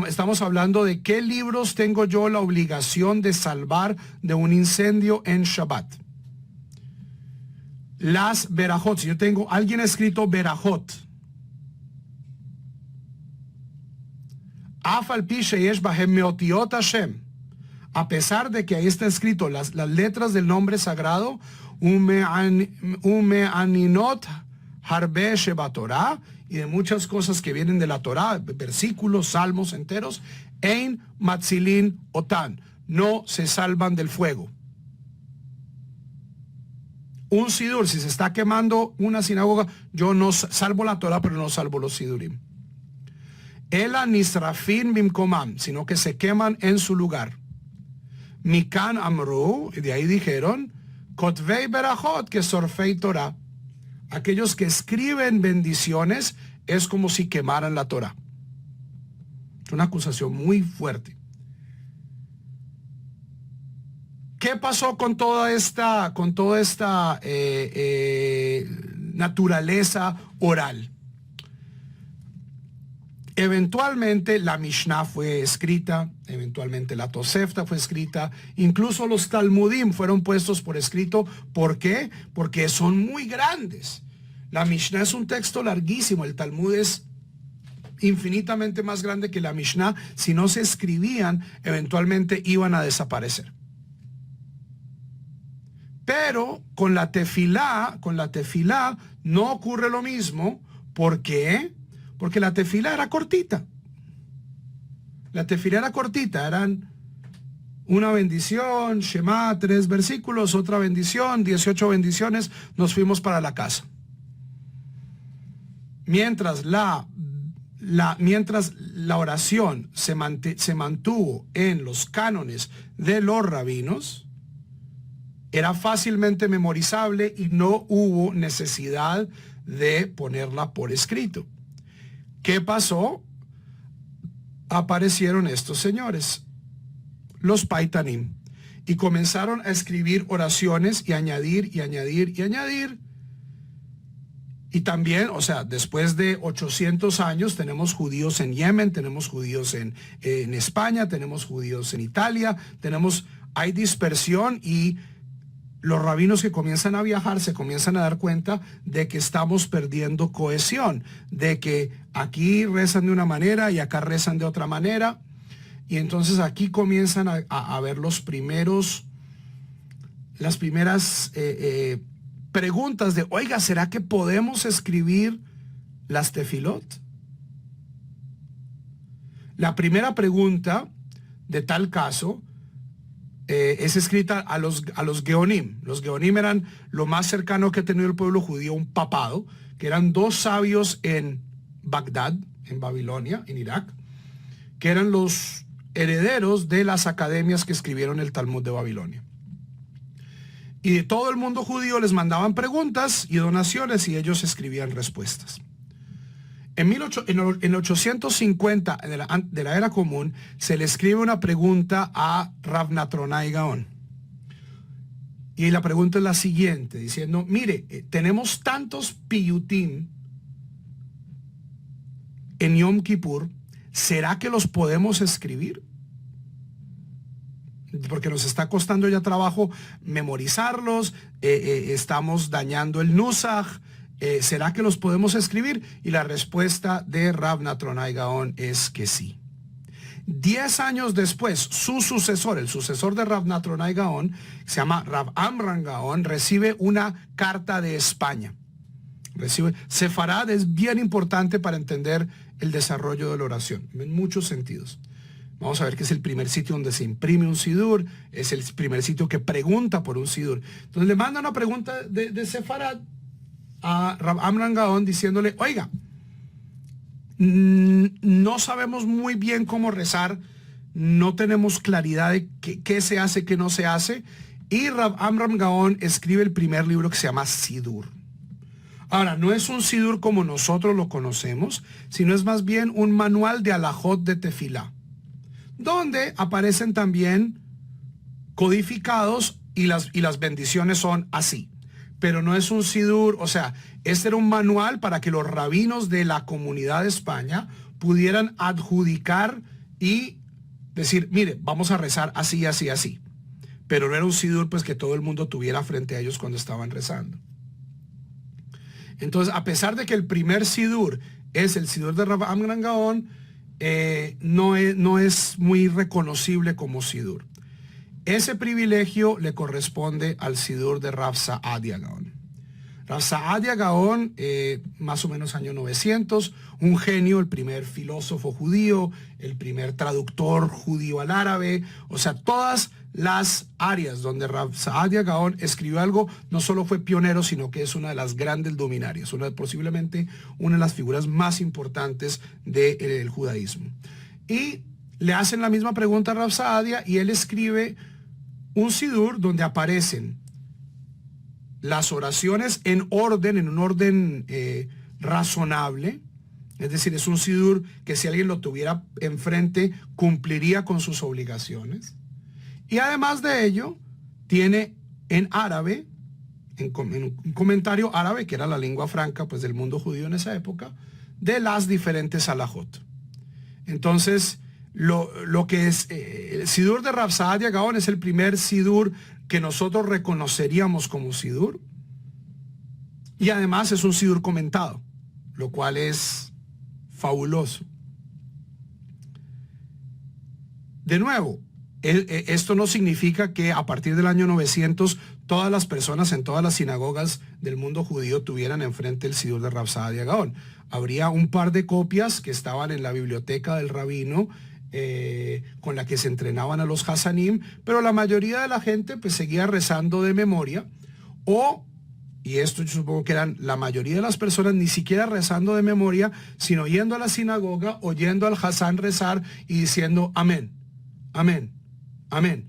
Speaker 2: Estamos hablando de qué libros tengo yo la obligación de salvar de un incendio en Shabbat. Las Berajot. Si yo tengo, alguien ha escrito Berajot. A pesar de que ahí está escrito las letras del nombre sagrado, Umeaninot Harbe Shebatorah, y de muchas cosas que vienen de la Torah, versículos, salmos enteros, Ein Matzilin Otan, no se salvan del fuego. Un sidur, si se está quemando una sinagoga, yo no salvo la Torah, pero no salvo los sidurim. Ela nisrafin bimkomam, sino que se queman en su lugar. Mikan amru, y de ahí dijeron, kotvei berachot que sorfei Torah. Aquellos que escriben bendiciones es como si quemaran la Torah. Es una acusación muy fuerte. ¿Qué pasó con toda esta naturaleza oral? Eventualmente la Mishnah fue escrita, eventualmente la Tosefta fue escrita, incluso los Talmudim fueron puestos por escrito. ¿Por qué? Porque son muy grandes. La Mishnah es un texto larguísimo, el Talmud es infinitamente más grande que la Mishnah. Si no se escribían, eventualmente iban a desaparecer. Pero con la tefilá no ocurre lo mismo. ¿Por qué? Porque la tefilá era cortita. La tefilá era cortita, eran una bendición, Shema, 3 versículos, otra bendición, 18 bendiciones, nos fuimos para la casa. Mientras la oración se mantuvo en los cánones de los rabinos, era fácilmente memorizable y no hubo necesidad de ponerla por escrito. ¿Qué pasó? Aparecieron estos señores, los Paitanim, y comenzaron a escribir oraciones y añadir y añadir y añadir. Y también, o sea, después de 800 años tenemos judíos en Yemen, tenemos judíos en España, tenemos judíos en Italia, hay dispersión, y los rabinos que comienzan a viajar se comienzan a dar cuenta de que estamos perdiendo cohesión, de que aquí rezan de una manera y acá rezan de otra manera. Y entonces aquí comienzan a ver las primeras preguntas de, oiga, ¿será que podemos escribir las tefilot? La primera pregunta de tal caso es escrita a los Geonim. Los Geonim eran lo más cercano que ha tenido el pueblo judío, un papado, que eran 2 sabios en Bagdad, en Babilonia, en Irak, que eran los herederos de las academias que escribieron el Talmud de Babilonia. Y de todo el mundo judío les mandaban preguntas y donaciones y ellos escribían respuestas. En 850 de la era común se le escribe una pregunta a Rav Natronai Gaon. Y la pregunta es la siguiente, diciendo, mire, tenemos tantos piyutim en Yom Kippur, ¿será que los podemos escribir? Porque nos está costando ya trabajo memorizarlos, estamos dañando el nusach. ¿Será que los podemos escribir? Y la respuesta de Rav Natronai Gaon es que sí. 10 años después, su sucesor, el sucesor de Rav Natronai Gaon, se llama Rav Amram Gaon, recibe una carta de España. Sefarad es bien importante para entender el desarrollo de la oración, en muchos sentidos. Vamos a ver que es el primer sitio donde se imprime un sidur, es el primer sitio que pregunta por un sidur. Entonces le manda una pregunta de Sefarad a Rav Amram Gaon diciéndole, oiga, no sabemos muy bien cómo rezar no tenemos claridad de qué se hace, qué no se hace. Y Rav Amram Gaon escribe el primer libro que se llama Sidur. Ahora, no es un Sidur como nosotros lo conocemos, sino es más bien un manual de alajot de tefilá, donde aparecen también codificados y las bendiciones son así. Pero no es un Sidur, o sea, este era un manual para que los rabinos de la comunidad de España pudieran adjudicar y decir, mire, vamos a rezar así, así, así. Pero no era un Sidur pues que todo el mundo tuviera frente a ellos cuando estaban rezando. Entonces, a pesar de que el primer Sidur es el Sidur de Rav Amram Gaon, no es muy reconocible como Sidur. Ese privilegio le corresponde al Sidur de Rav Saadia Gaon. Rav Saadia Gaon, más o menos año 900, un genio, el primer filósofo judío, el primer traductor judío al árabe, o sea, todas las áreas donde Rav Saadia Gaon escribió algo, no solo fue pionero, sino que es una de las grandes luminarias, posiblemente una de las figuras más importantes del judaísmo. Y le hacen la misma pregunta a Rav Saadia y él escribe un sidur donde aparecen las oraciones en un orden razonable. Es decir, es un sidur que si alguien lo tuviera enfrente cumpliría con sus obligaciones. Y además de ello, tiene en árabe, en un comentario árabe, que era la lengua franca pues, del mundo judío en esa época, de las diferentes halajot. Entonces, lo que es el sidur de Rav Saadia Gaon es el primer sidur que nosotros reconoceríamos como sidur. Y además es un sidur comentado, lo cual es fabuloso. De nuevo, esto no significa que a partir del año 900 todas las personas en todas las sinagogas del mundo judío tuvieran enfrente el sidur de Rav Saadia Gaon. Habría un par de copias que estaban en la biblioteca del rabino con la que se entrenaban a los Hasanim, pero la mayoría de la gente pues seguía rezando de memoria y esto yo supongo que eran la mayoría de las personas ni siquiera rezando de memoria, sino yendo a la sinagoga, oyendo al Hasan rezar y diciendo amén, amén, amén.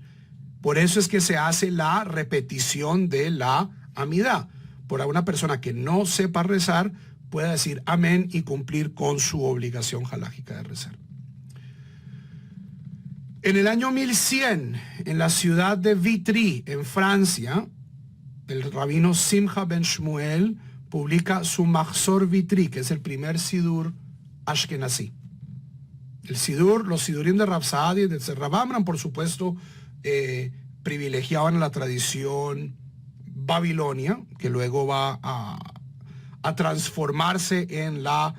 Speaker 2: Por eso es que se hace la repetición de la amidá. Por una persona que no sepa rezar, pueda decir amén y cumplir con su obligación halágica de rezar. En el año 1100, en la ciudad de Vitry, en Francia, el rabino Simcha ben Shmuel publica su Mahzor Vitry, que es el primer sidur ashkenazí. Los sidurim de Rav Saadia y de Rav Amram, por supuesto, privilegiaban la tradición babilonia, que luego va a transformarse en la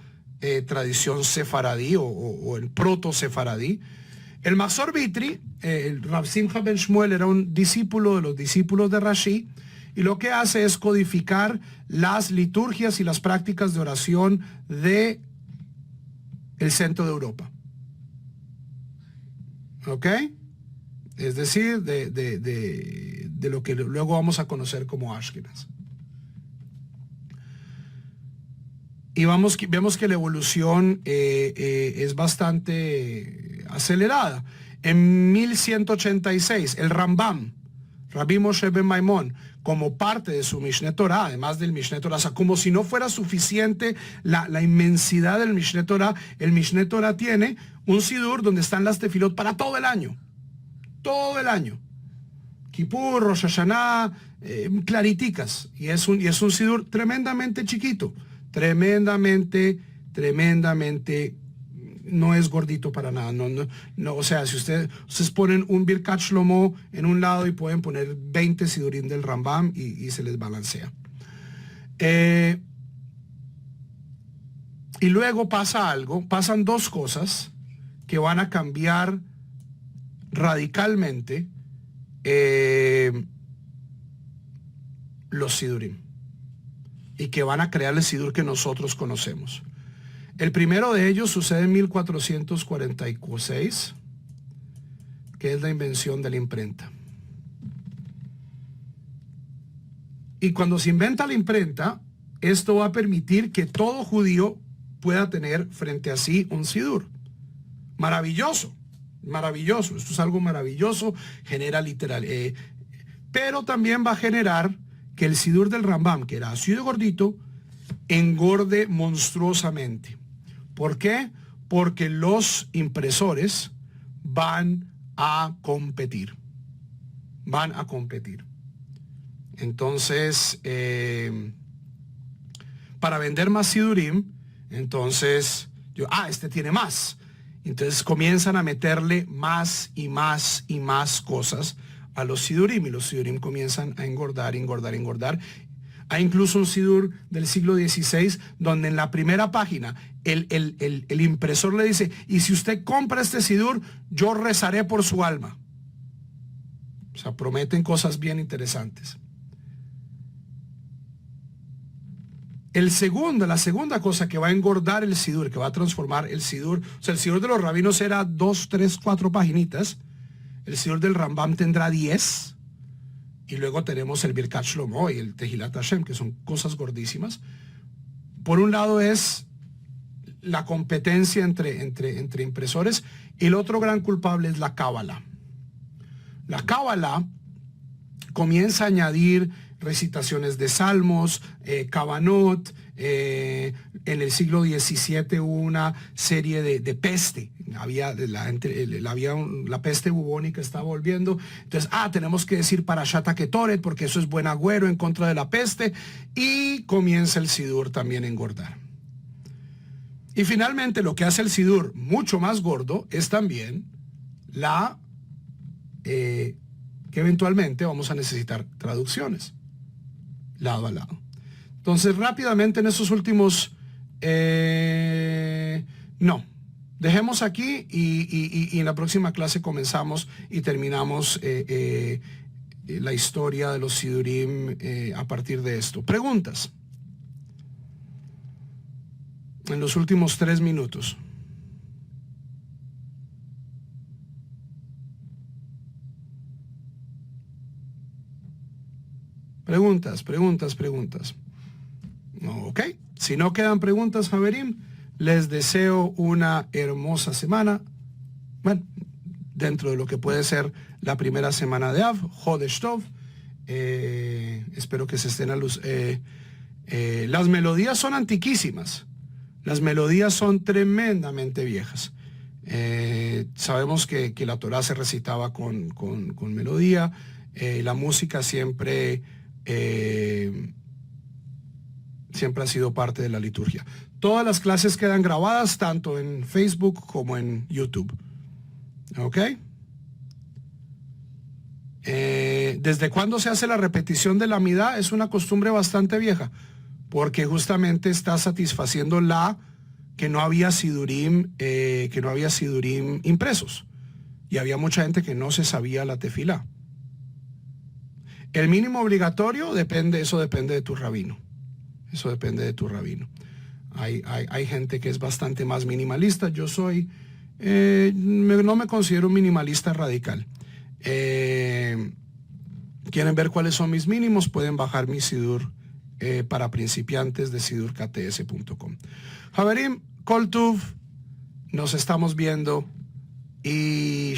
Speaker 2: tradición sefaradí o el proto-sefaradí. El Mahzor Vitry, el Rav Simcha ben Shmuel era un discípulo de los discípulos de Rashi, y lo que hace es codificar las liturgias y las prácticas de oración de el centro de Europa. ¿Ok? Es decir, de lo que luego vamos a conocer como Ashkenaz. Y vemos que la evolución es bastante acelerada. En 1186, el Rambam, Rabbi Moshe ben Maimón, como parte de su Mishneh Torah, además del Mishneh Torah, o sea, como si no fuera suficiente la inmensidad del Mishneh Torah, el Mishneh Torah tiene un sidur donde están las tefilot para todo el año. Todo el año. Kippur, Rosh Hashanah, clariticas. Y es un sidur tremendamente chiquito. Tremendamente, no es gordito para nada. No, o sea, si ustedes ponen un Birkat Shlomo en un lado y pueden poner 20 sidurim del Rambam y se les balancea. Y luego pasan dos cosas que van a cambiar radicalmente los sidurim y que van a crear el sidur que nosotros conocemos. El primero de ellos sucede en 1446, que es la invención de la imprenta. Y cuando se inventa la imprenta, esto va a permitir que todo judío pueda tener frente a sí un sidur. Maravilloso. Maravilloso, esto es algo maravilloso, genera literal. Pero también va a generar que el sidur del Rambam, que era así de gordito, engorde monstruosamente. ¿Por qué? Porque los impresores van a competir. Van a competir. Entonces, para vender más sidurim, entonces, este tiene más. Entonces comienzan a meterle más y más y más cosas a los sidurim, y los sidurim comienzan a engordar, engordar, engordar. Hay incluso un sidur del siglo XVI donde en la primera página el impresor le dice, y si usted compra este sidur, yo rezaré por su alma. O sea, prometen cosas bien interesantes. La segunda cosa que va a engordar el sidur, que va a transformar el sidur, o sea, el sidur de los rabinos era 2, 3, 4 paginitas, el sidur del Rambam tendrá 10, y luego tenemos el Birkat Shlomo y el Tehilat Hashem, que son cosas gordísimas. Por un lado es la competencia entre impresores, y el otro gran culpable es la Cábala. La Cábala comienza a añadir recitaciones de salmos, Kavanot. En el siglo XVII hubo una serie de peste. La peste bubónica estaba volviendo. Entonces, tenemos que decir Parashat Ketoret porque eso es buen agüero en contra de la peste. Y comienza el sidur también a engordar. Y finalmente lo que hace el sidur mucho más gordo es también que eventualmente vamos a necesitar traducciones lado a lado. Entonces, rápidamente en esos últimos... dejemos aquí y en la próxima clase comenzamos y terminamos la historia de los sidurim a partir de esto. Preguntas. En los últimos 3 minutos. Preguntas. Ok, si no quedan preguntas, Javerim, les deseo una hermosa semana. Bueno, dentro de lo que puede ser la primera semana de Av, Jodesh Tov. Espero que se estén a luz. Las melodías son antiquísimas. Las melodías son tremendamente viejas. Sabemos que la Torá se recitaba con melodía. La música siempre ha sido parte de la liturgia. Todas las clases quedan grabadas tanto en Facebook como en YouTube. ¿Ok? ¿Desde cuándo se hace la repetición de la midá? Es una costumbre bastante vieja, porque justamente está satisfaciendo que no había sidurim impresos, y había mucha gente que no se sabía la tefilá. El mínimo obligatorio depende de tu rabino. Eso depende de tu rabino. Hay gente que es bastante más minimalista. Yo no me considero un minimalista radical. ¿Quieren ver cuáles son mis mínimos? Pueden bajar mi sidur para principiantes de sidurkts.com. Javerim, Kol Tuv, nos estamos viendo y